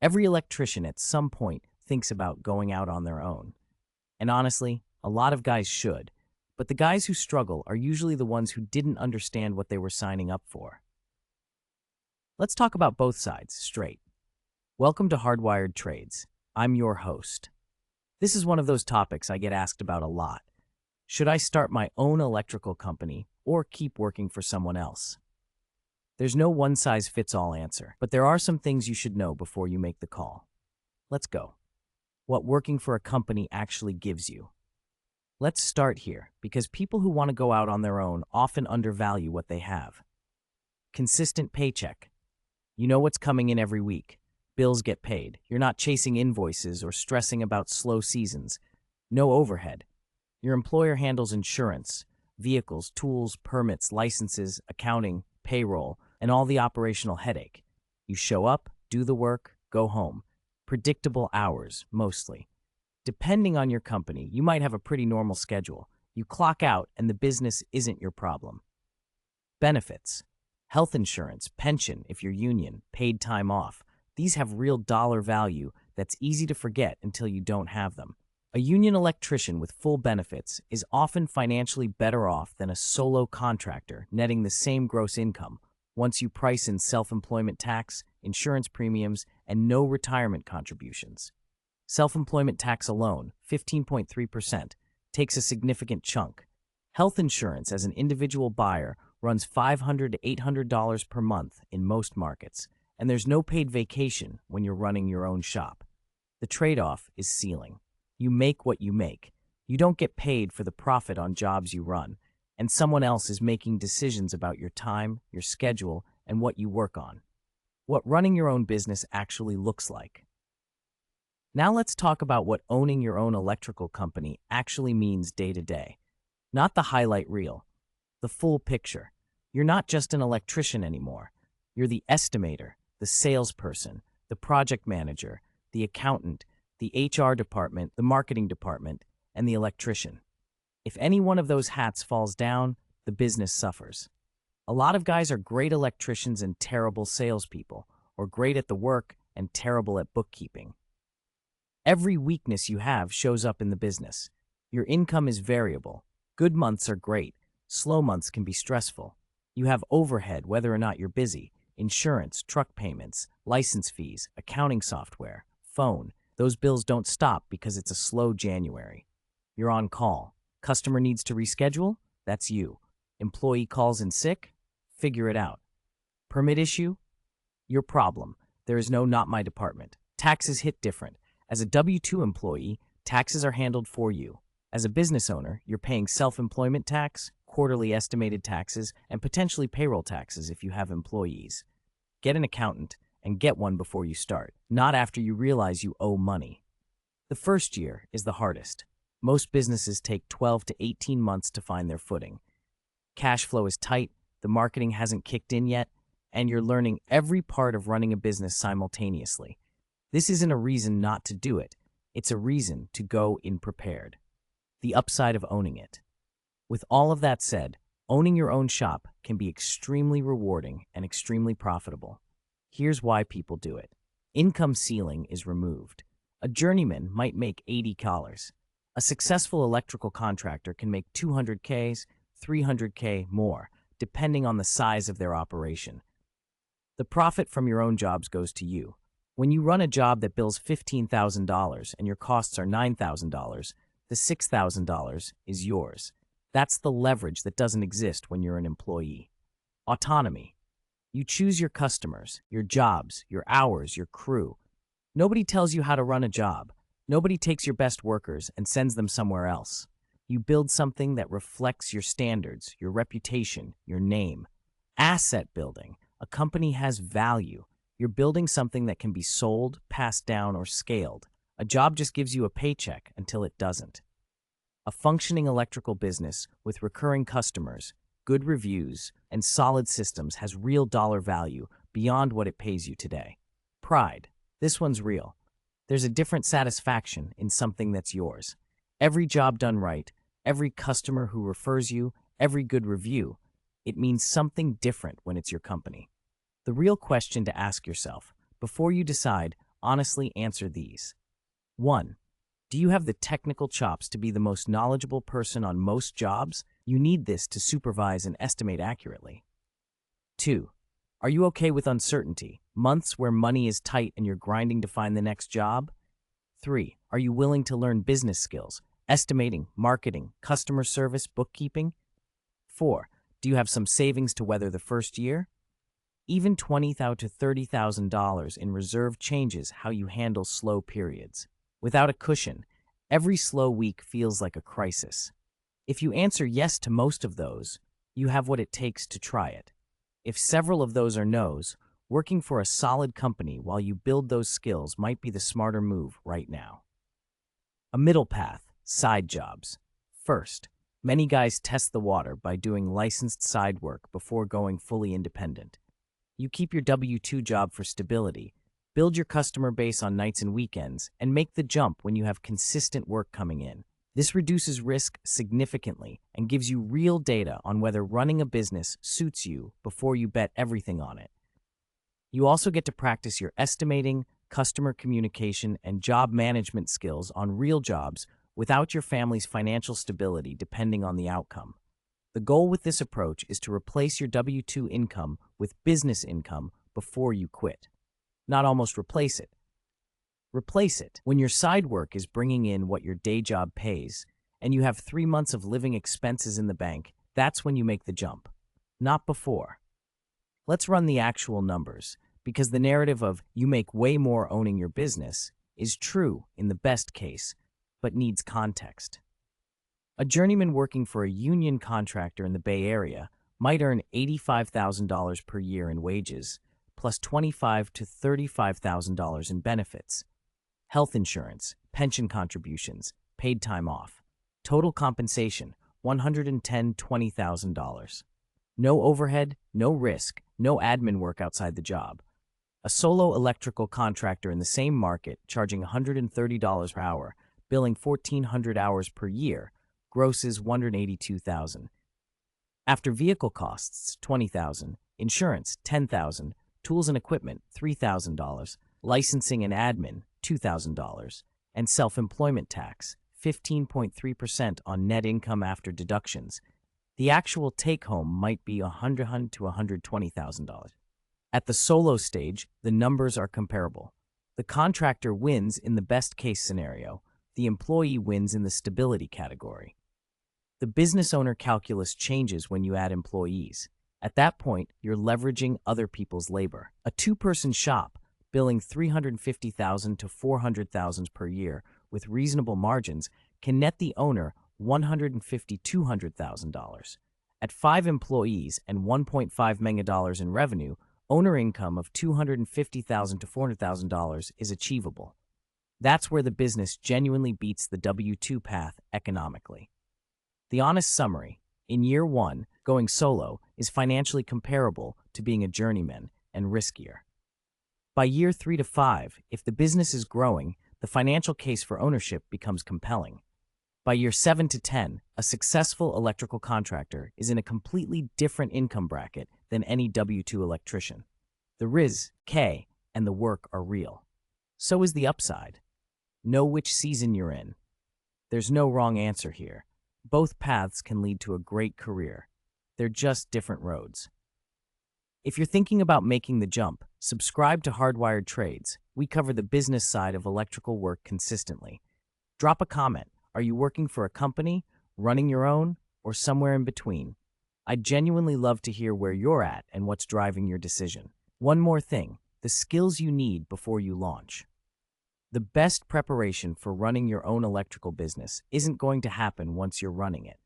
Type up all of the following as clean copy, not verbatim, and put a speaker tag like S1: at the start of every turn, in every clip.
S1: Every electrician at some point thinks about going out on their own. And honestly, a lot of guys should. But the guys who struggle are usually the ones who didn't understand what they were signing up for. Let's talk about both sides straight. Welcome to Hardwired Trades. I'm your host. This is one of those topics I get asked about a lot. Should I start my own electrical company or keep working for someone else? There's no one-size-fits-all answer, but there are some things you should know before you make the call. Let's go. What working for a company actually gives you. Let's start here, because people who want to go out on their own often undervalue what they have. Consistent paycheck. You know what's coming in every week. Bills get paid. You're not chasing invoices or stressing about slow seasons. No overhead. Your employer handles insurance, vehicles, tools, permits, licenses, accounting, payroll, and all the operational headache. You show up, do the work, go home. Predictable hours, mostly. Depending on your company, you might have a pretty normal schedule. You clock out and the business isn't your problem. Benefits. Health insurance, pension if you're union, paid time off. These have real dollar value that's easy to forget until you don't have them. A union electrician with full benefits is often financially better off than a solo contractor netting the same gross income once you price in self-employment tax, insurance premiums, and no retirement contributions. Self-employment tax alone, 15.3%, takes a significant chunk. Health insurance as an individual buyer runs $500 to $800 per month in most markets, and there's no paid vacation when you're running your own shop. The trade-off is ceiling. You make what you make. You don't get paid for the profit on jobs you run, and someone else is making decisions about your time, your schedule, and what you work on. What running your own business actually looks like. Now let's talk about what owning your own electrical company actually means day to day. Not the highlight reel, the full picture. You're not just an electrician anymore. You're the estimator, the salesperson, the project manager, the accountant, the HR department, the marketing department, and the electrician. If any one of those hats falls down, the business suffers. A lot of guys are great electricians and terrible salespeople, or great at the work and terrible at bookkeeping. Every weakness you have shows up in the business. Your income is variable. Good months are great. Slow months can be stressful. You have overhead whether or not you're busy. Insurance, truck payments, license fees, accounting software, phone. Those bills don't stop because it's a slow January. You're on call. Customer needs to reschedule? That's you. Employee calls in sick? Figure it out. Permit issue? Your problem. There is no not my department. Taxes hit different. As a W-2 employee, taxes are handled for you. As a business owner, you're paying self-employment tax, quarterly estimated taxes, and potentially payroll taxes if you have employees. Get an accountant and get one before you start, not after you realize you owe money. The first year is the hardest. Most businesses take 12 to 18 months to find their footing. Cash flow is tight, the marketing hasn't kicked in yet, and you're learning every part of running a business simultaneously. This isn't a reason not to do it. It's a reason to go in prepared. The upside of owning it. With all of that said, owning your own shop can be extremely rewarding and extremely profitable. Here's why people do it. Income ceiling is removed. A journeyman might make $80. A successful electrical contractor can make $200K, $300K more, depending on the size of their operation. The profit from your own jobs goes to you. When you run a job that bills $15,000 and your costs are $9,000, the $6,000 is yours. That's the leverage that doesn't exist when you're an employee. Autonomy. You choose your customers, your jobs, your hours, your crew. Nobody tells you how to run a job. Nobody takes your best workers and sends them somewhere else. You build something that reflects your standards, your reputation, your name. Asset building. A company has value. You're building something that can be sold, passed down, or scaled. A job just gives you a paycheck until it doesn't. A functioning electrical business with recurring customers, good reviews, and solid systems has real dollar value beyond what it pays you today. Pride. This one's real. There's a different satisfaction in something that's yours. Every job done right, every customer who refers you, every good review, it means something different when it's your company. The real question to ask yourself, before you decide, honestly answer these. 1. Do you have the technical chops to be the most knowledgeable person on most jobs? You need this to supervise and estimate accurately. 2. Are you okay with uncertainty, months where money is tight and you're grinding to find the next job? 3. Are you willing to learn business skills, estimating, marketing, customer service, bookkeeping? 4. Do you have some savings to weather the first year? Even $20,000 to $30,000 in reserve changes how you handle slow periods. Without a cushion, every slow week feels like a crisis. If you answer yes to most of those, you have what it takes to try it. If several of those are no's, working for a solid company while you build those skills might be the smarter move right now. A middle path, side jobs. First, many guys test the water by doing licensed side work before going fully independent. You keep your W-2 job for stability, build your customer base on nights and weekends, and make the jump when you have consistent work coming in. This reduces risk significantly and gives you real data on whether running a business suits you before you bet everything on it. You also get to practice your estimating, customer communication, and job management skills on real jobs without your family's financial stability depending on the outcome. The goal with this approach is to replace your W-2 income with business income before you quit. Not almost replace it. Replace it when your side work is bringing in what your day job pays, and you have 3 months of living expenses in the bank. That's when you make the jump, not before. Let's run the actual numbers, because the narrative of you make way more owning your business is true in the best case, but needs context. A journeyman working for a union contractor in the Bay Area might earn $85,000 per year in wages, plus $25,000 to $35,000 in benefits, health insurance, pension contributions, paid time off. Total compensation, $110,000 to $20,000. No overhead, no risk, no admin work outside the job. A solo electrical contractor in the same market charging $130 per hour, billing 1,400 hours per year, grosses $182,000. After vehicle costs, $20,000, insurance, $10,000, tools and equipment, $3,000, licensing and admin, $2,000, and self-employment tax, 15.3% on net income after deductions. The actual take-home might be $100,000 to $120,000. At the solo stage, the numbers are comparable. The contractor wins in the best-case scenario. The employee wins in the stability category. The business owner calculus changes when you add employees. At that point, you're leveraging other people's labor. A two-person shop, billing $350,000 to $400,000 per year with reasonable margins, can net the owner $150,000 to $200,000. At 5 employees and $1.5 million in revenue, owner income of $250,000 to $400,000 is achievable. That's where the business genuinely beats the W-2 path economically. The honest summary, in year 1, going solo is financially comparable to being a journeyman and riskier. By year 3 to 5, if the business is growing, the financial case for ownership becomes compelling. By year 7 to 10, a successful electrical contractor is in a completely different income bracket than any W-2 electrician. The risk, and the work are real. So is the upside. Know which season you're in. There's no wrong answer here. Both paths can lead to a great career. They're just different roads. If you're thinking about making the jump, subscribe to Hardwired Trades. We cover the business side of electrical work consistently. Drop a comment. Are you working for a company, running your own, or somewhere in between? I'd genuinely love to hear where you're at and what's driving your decision. One more thing, the skills you need before you launch. The best preparation for running your own electrical business isn't going to happen once you're running it.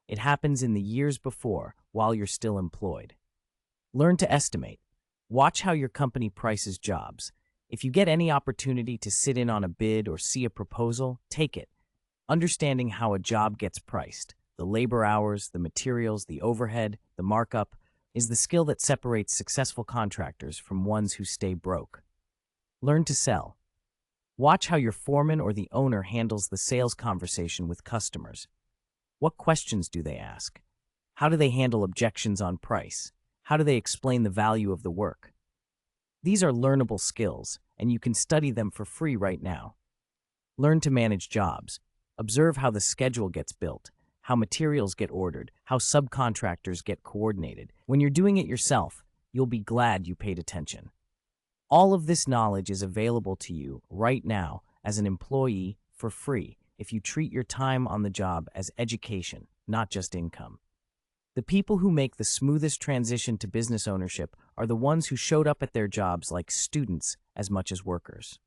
S1: It happens in the years before, while you're still employed. Learn to estimate. Watch how your company prices jobs. If you get any opportunity to sit in on a bid or see a proposal, take it. Understanding how a job gets priced, the labor hours, the materials, the overhead, the markup, is the skill that separates successful contractors from ones who stay broke. Learn to sell. Watch how your foreman or the owner handles the sales conversation with customers. What questions do they ask? How do they handle objections on price? How do they explain the value of the work? These are learnable skills, and you can study them for free right now. Learn to manage jobs. Observe how the schedule gets built, how materials get ordered, how subcontractors get coordinated. When you're doing it yourself, you'll be glad you paid attention. All of this knowledge is available to you right now as an employee for free if you treat your time on the job as education, not just income. The people who make the smoothest transition to business ownership are the ones who showed up at their jobs like students as much as workers.